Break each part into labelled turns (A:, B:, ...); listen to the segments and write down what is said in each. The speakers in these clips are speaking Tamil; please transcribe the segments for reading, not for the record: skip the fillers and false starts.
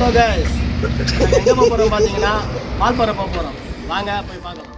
A: ஹலோ கைஸ், நாங்கள் எங்கே போக போகிறோம் பார்த்தீங்கன்னா வால்பாறை போக போகிறோம். வாங்க போய் பார்க்கலாம்.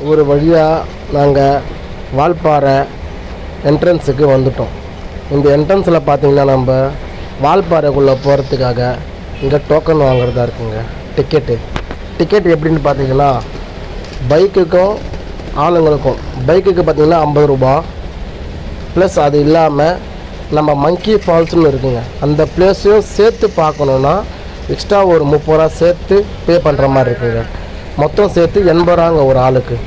B: ஒரு வழியாக நாங்கள் வால்பாறை என்ட்ரன்ஸுக்கு வந்துட்டோம். இந்த என்ட்ரன்ஸில் பார்த்திங்கன்னா நம்ம வால்பாறைக்குள்ளே போகிறதுக்காக இங்கே டோக்கன் வாங்குறதா இருக்குங்க. டிக்கெட் எப்படின்னு பார்த்தீங்கன்னா பைக்குக்கும் ஆளுங்களுக்கும் பைக்குக்கு பார்த்திங்கன்னா 50 ரூபா ப்ளஸ் அது இல்லாமல் நம்ம மங்கி ஃபால்ஸ்னு இருக்குங்க, அந்த பிளேஸையும் சேர்த்து பார்க்கணுன்னா எக்ஸ்ட்ரா ஒரு 30 ரூபா சேர்த்து பே பண்ணுற மாதிரி இருக்குங்க. மொத்தம் சேர்த்து 80 ரூபாங்க ஒரு ஆளுக்கு.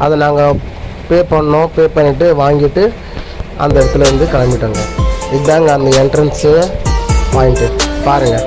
B: அதை நாங்கள் பே பண்ணிவிட்டு வாங்கிட்டு அந்த இடத்துலேருந்து கிளம்பிட்டோங்க. இதுதாங்க அந்த என்ட்ரன்ஸு பாயிண்ட்டு பாருங்கள்.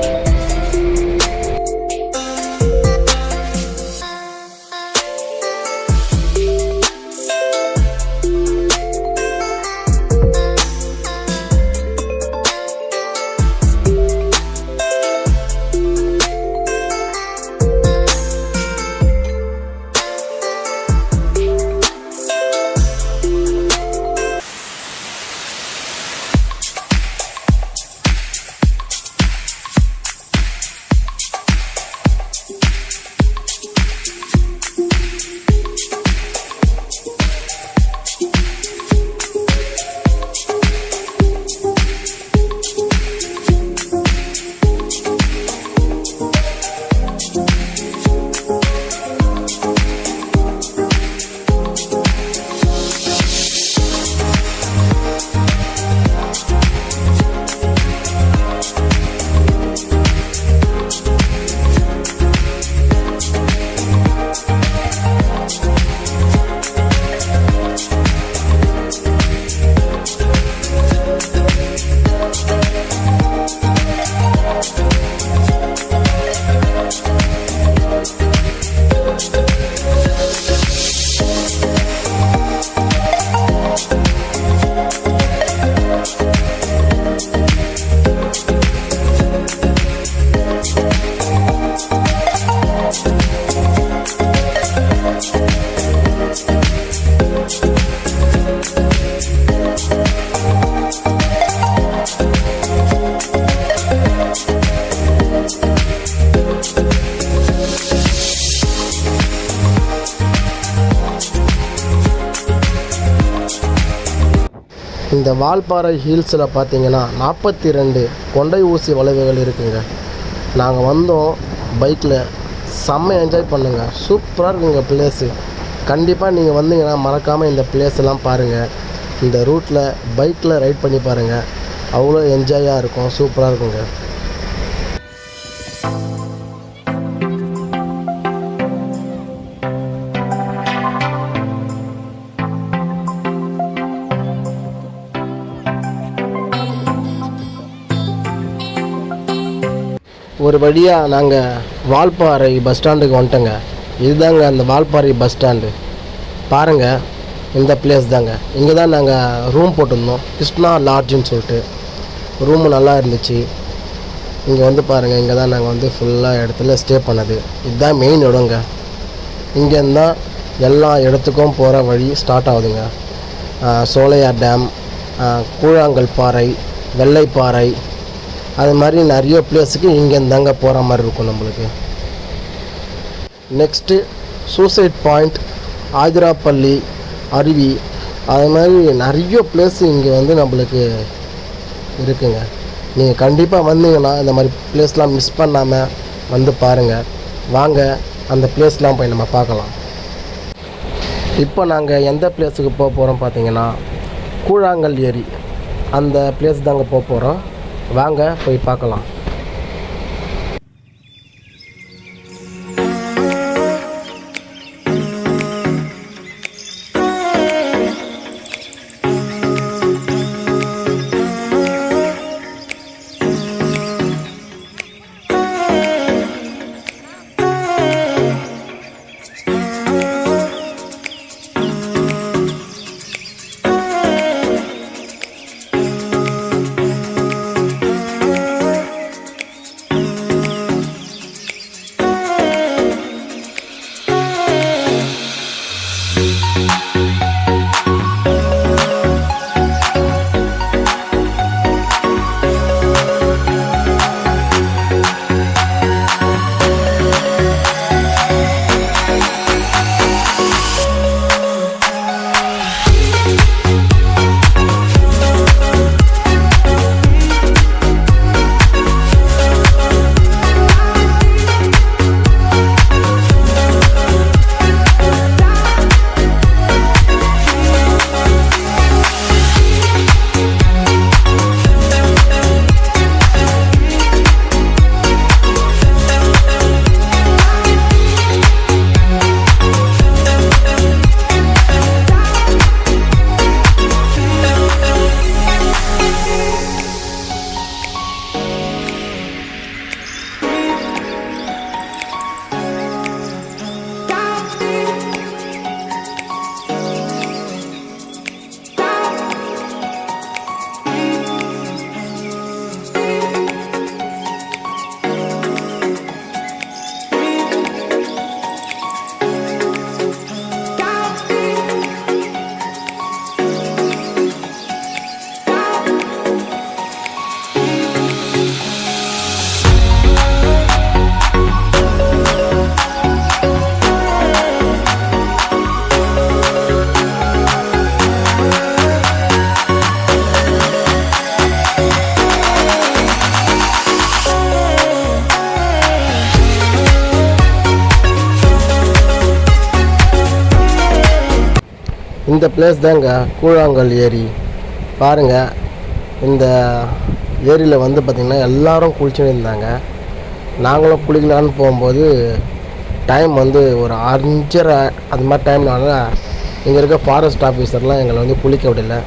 B: இந்த வால்பாறை ஹில்ஸில் பார்த்தீங்கன்னா 42 கொண்டை ஊசி வளைவுகள் இருக்குங்க. நாங்கள் வந்தோம் பைக்கில், செம்ம என்ஜாய் பண்ணுங்க, சூப்பராக இருக்குங்க பிளேஸு. கண்டிப்பாக நீங்கள் வந்தீங்கன்னா மறக்காமல் இந்த பிளேஸ்லாம் பாருங்கள். இந்த ரூட்டில் பைக்கில் ரைட் பண்ணி பாருங்கள், அவ்வளோ என்ஜாயாக இருக்கும், சூப்பராக இருக்குங்க. ஒரு வழியாக நாங்கள் வால்பாறை பஸ் ஸ்டாண்டுக்கு வந்துட்டோங்க. இதுதாங்க அந்த வால்பாறை பஸ் ஸ்டாண்டு. பாருங்கள், இந்த பிளேஸ் தாங்க. இங்கே தான் நாங்கள் ரூம் போட்டிருந்தோம், கிருஷ்ணா லாட்ஜுன்னு சொல்லிட்டு. ரூமு நல்லா இருந்துச்சு. இங்கே வந்து பாருங்கள், இங்கே தான் நாங்கள் வந்து ஃபுல்லாக இடத்துல ஸ்டே பண்ணது. இதுதான் மெயின் இடங்க. இங்கேருந்து தான் எல்லா இடத்துக்கும் போகிற வழி ஸ்டார்ட் ஆகுதுங்க. சோலையார் டேம், கூழாங்கல் பாறை, வெள்ளைப்பாறை, அது மாதிரி நிறைய பிளேஸுக்கு இங்கேருந்து தாங்க போகிற மாதிரி இருக்கும் நம்மளுக்கு. நெக்ஸ்ட்டு சூசைட் பாயிண்ட், ஆதிராப்பள்ளி அருவி, அது மாதிரி நிறைய பிளேஸு இங்கே வந்து நம்மளுக்கு இருக்குங்க. நீங்கள் கண்டிப்பாக வந்தீங்கன்னா இந்த மாதிரி பிளேஸ்லாம் மிஸ் பண்ணாமல் வந்து பாருங்கள். வாங்க அந்த பிளேஸ்லாம் போய் நம்ம பார்க்கலாம். இப்போ நாங்கள் எந்த பிளேஸுக்கு போக போகிறோம் பார்த்தீங்கன்னா கூழாங்கல் ஏரி, அந்த பிளேஸ் தாங்க போக போகிறோம். வாங்க போய் பார்க்கலாம். இந்த பிளேஸ் தாங்க கூழாங்கல் ஏரி. பாருங்கள், இந்த ஏரியில் வந்து பார்த்திங்கன்னா எல்லோரும் குளிச்சுன்னு இருந்தாங்க. நாங்களும் குளிக்கலான்னு போகும்போது டைம் வந்து ஒரு 5:30 அது மாதிரி டைம்னால இங்கே இருக்க ஃபாரஸ்ட் ஆஃபீஸர்லாம் எங்களை வந்து குளிக்க விடலை.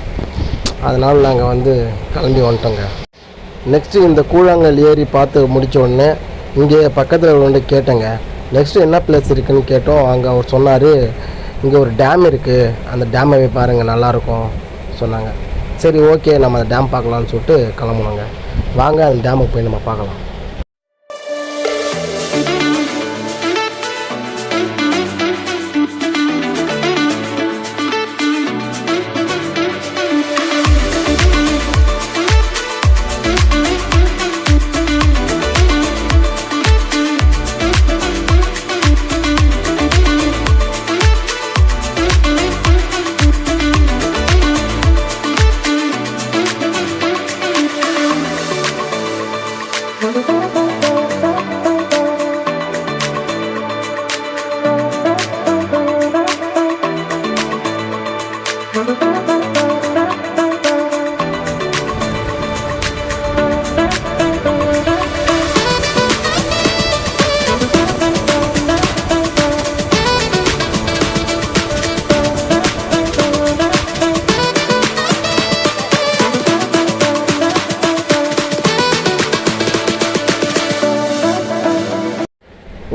B: அதனால் நாங்கள் வந்து கிளம்பி வந்துட்டோங்க. நெக்ஸ்ட்டு இந்த கூழாங்கல் ஏரி பார்த்து முடித்த உடனே இங்கே பக்கத்தில் வந்து கேட்டேங்க, நெக்ஸ்ட்டு என்ன பிளேஸ் இருக்குதுன்னு கேட்டோம். அங்கே அவர் சொன்னார், இங்கே ஒரு டேம் இருக்குது, அந்த டேமை போய் பாருங்கள், நல்லாயிருக்கும் சொன்னாங்க. சரி, ஓகே, நம்ம அந்த டேம் பார்க்கலான்னு சொல்லிட்டு கிளம்புனோங்க. வாங்க அந்த டேமுக்கு போய் நம்ம பார்க்கலாம்.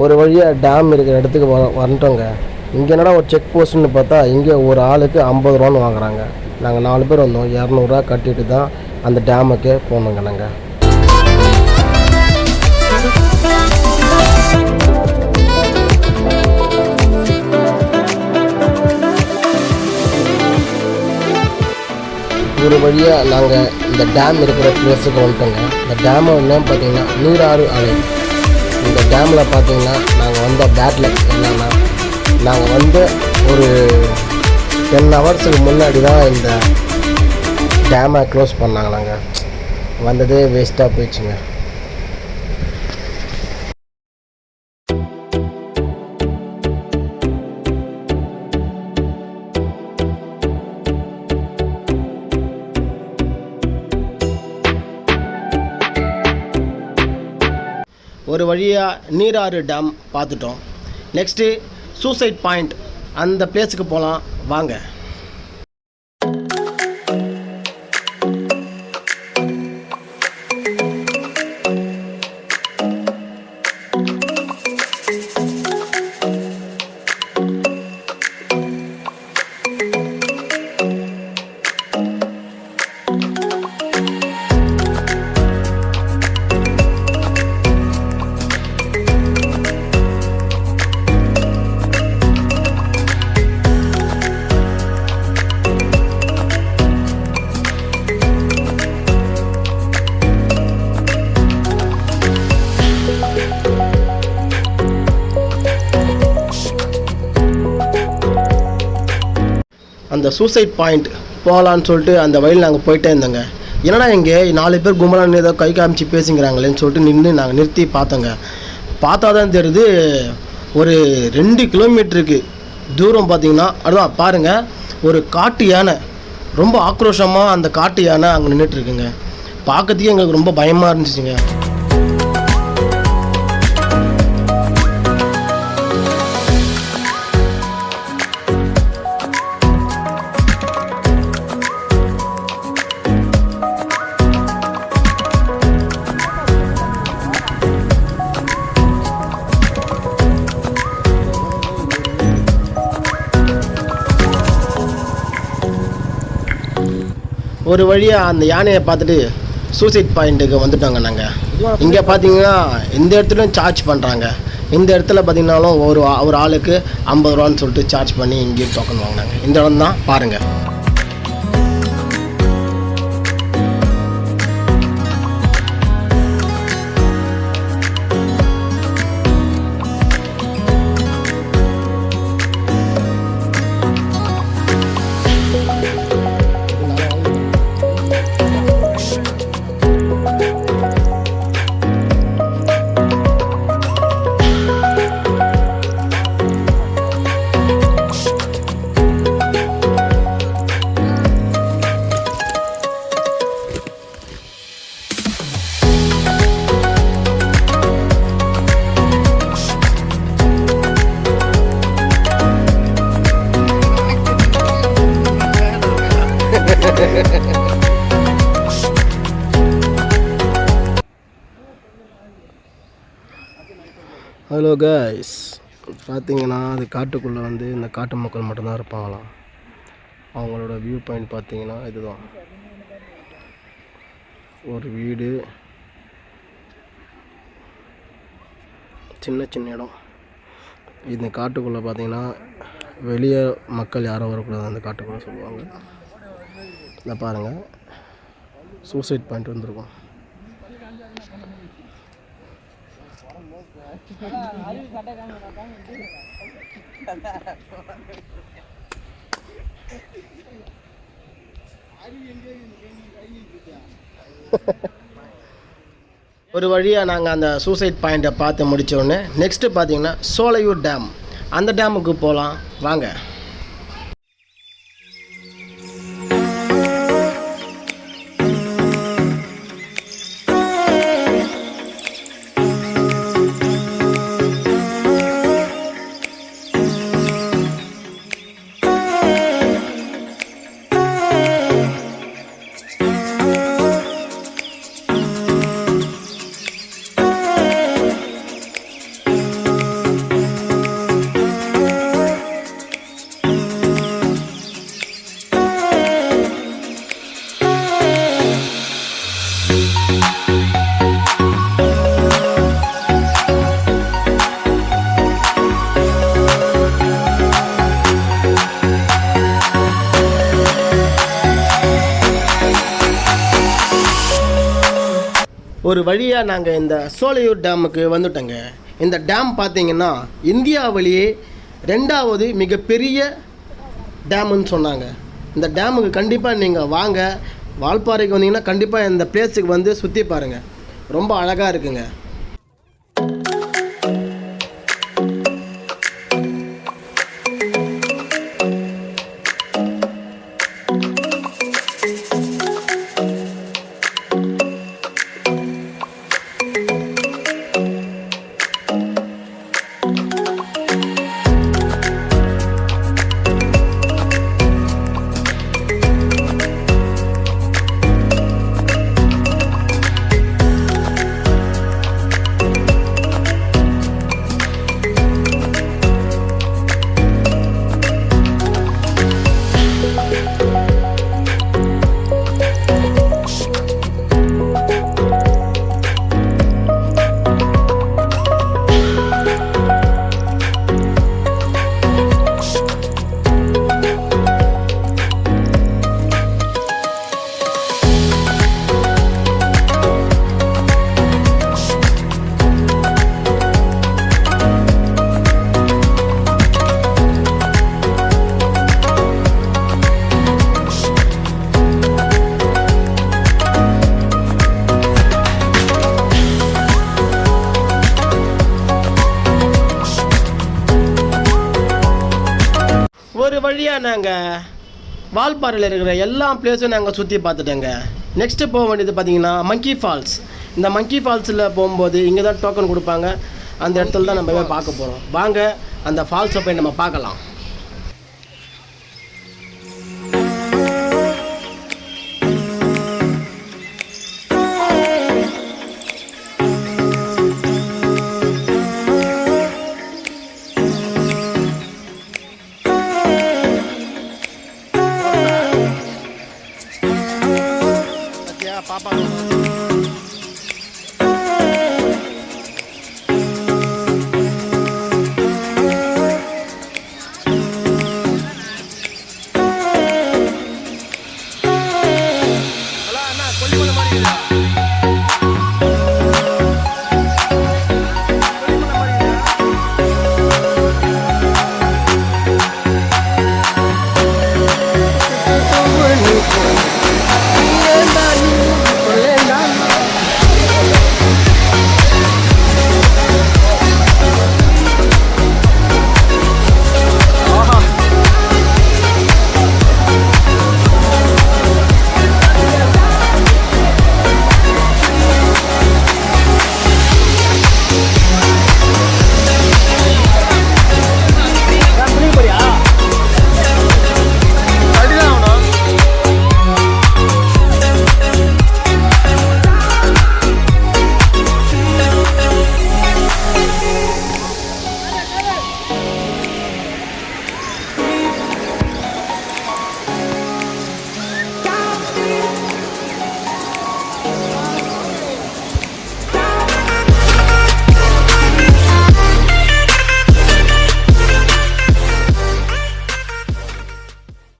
B: ஒரு வழியாக டேம் இருக்கிற இடத்துக்கு வந்துட்டோங்க. இங்கே என்னடா ஒரு செக் போஸ்ட்னு பார்த்தா இங்கே ஒரு ஆளுக்கு 50 ரூபான்னு வாங்குறாங்க. நாங்கள் 4 பேர் வந்தோம். 200 ரூபா கட்டிட்டு தான் அந்த டேமுக்கு போனோங்க. நாங்கள் ஒரு வழியாக நாங்கள் இந்த டேம் இருக்கிற பிளேஸுக்கு வந்துட்டோங்க. இந்த டேமை என்னன்னு பார்த்தீங்கன்னா நீராறு அணை. இந்த டேமில் பார்த்தீங்கன்னா நாங்கள் வந்த பேட் லக் என்னன்னா, நாங்கள் வந்து ஒரு 10 ஹவர்ஸுக்கு முன்னாடி தான் இந்த டேமை க்ளோஸ் பண்ணாங்களாங்க. வந்ததே வேஸ்ட்டாக போயிடுச்சுங்க.
A: ஒரு வழியாக நீராறு டேம் பார்த்துட்டோம். நெக்ஸ்ட்டு சூசைட் பாயிண்ட், அந்த பிளேஸுக்கு போகலாம் வாங்க. அந்த சூசைட் பாயிண்ட் போகலான்னு சொல்லிட்டு அந்த வழியில் நாங்கள் போயிட்டே இருந்தோங்க. என்னடா இங்கே 4 பேர் கும்பலான்னு ஏதோ கை காமிச்சு பேசிங்கிறாங்களேன்னு சொல்லிட்டு நாங்கள் நிறுத்தி பார்த்தோங்க. பார்த்தா தான் தெரியுது, ஒரு 2 கிலோமீட்டருக்கு தூரம் பார்த்தீங்கன்னா அதுதான் பாருங்கள், ஒரு காட்டு யானை, ரொம்ப ஆக்ரோஷமாக அந்த காட்டு யானை அங்கே நின்றுட்டுருக்குங்க. பார்க்கறதுக்கே எங்களுக்கு ரொம்ப பயமாக இருந்துச்சுங்க. ஒரு வழியாக அந்த யானையை பார்த்துட்டு சூசைட் பாயிண்ட்டுக்கு வந்துட்டோங்க நாங்கள். இங்கே பார்த்தீங்கன்னா இந்த இடத்துலையும் சார்ஜ் பண்ணுறாங்க. இந்த இடத்துல பார்த்தீங்கன்னாலும் ஒரு ஆளுக்கு 50 ரூபான்னு சொல்லிட்டு சார்ஜ் பண்ணி இங்கேயும் டோக்கன் வாங்கினாங்க. இந்த இடம் தான் பாருங்கள்.
B: ஹலோ கைஸ், பார்த்தீங்கன்னா அது காட்டுக்குள்ளே வந்து இந்த காட்டு மக்கள் மட்டும்தான் இருப்பாங்களாம். அவங்களோட வியூ பாயிண்ட் பார்த்தீங்கன்னா இதுதான், ஒரு வீடு, சின்ன சின்ன இடம். இந்த காட்டுக்குள்ளே பார்த்தீங்கன்னா வெளியே மக்கள் யாரும் வரக்கூடாது, அந்த காட்டுக்குள்ளே சொல்லுவாங்க. இதை பாருங்கள், சூசைட் பாயிண்ட் வந்திருக்கோம்.
A: ஒரு வழியாக நாங்கள் அந்த சூசைட் பாயிண்ட்டை பார்த்து முடித்தோடனே நெக்ஸ்ட்டு பார்த்தீங்கன்னா சோலையூர் டேம், அந்த டேமுக்கு போகலாம் வாங்க. ஒரு வழியாக நாங்கள் இந்த சோலையூர் டேமுக்கு வந்துட்டோங்க. இந்த டேம் பார்த்திங்கன்னா இந்தியாவிலேயே 2வது மிகப்பெரிய டேமுன்னு சொன்னாங்க. இந்த டேமுக்கு கண்டிப்பாக நீங்கள் வாங்க, வால்பாறைக்கு வந்தீங்கன்னா கண்டிப்பாக இந்த பிளேஸுக்கு வந்து சுற்றி பாருங்கள், ரொம்ப அழகாக இருக்குங்க. ஒரு வழியாக நாங்கள் வால்பாறையில் இருக்கிற எல்லா பிளேஸும் நாங்கள் சுற்றி பார்த்துட்டோங்க. நெக்ஸ்ட்டு போக வேண்டியது பார்த்தீங்கன்னா மங்கி ஃபால்ஸ். இந்த மங்கி ஃபால்ஸில் போகும்போது இங்கே தான் டோக்கன் கொடுப்பாங்க, அந்த இடத்துல தான் நம்ம போய் பார்க்க போகிறோம். வாங்க அந்த ஃபால்ஸை போய் நம்ம பார்க்கலாம். பாப்பா கொல்லிமலை மாதிரி இருக்குதா?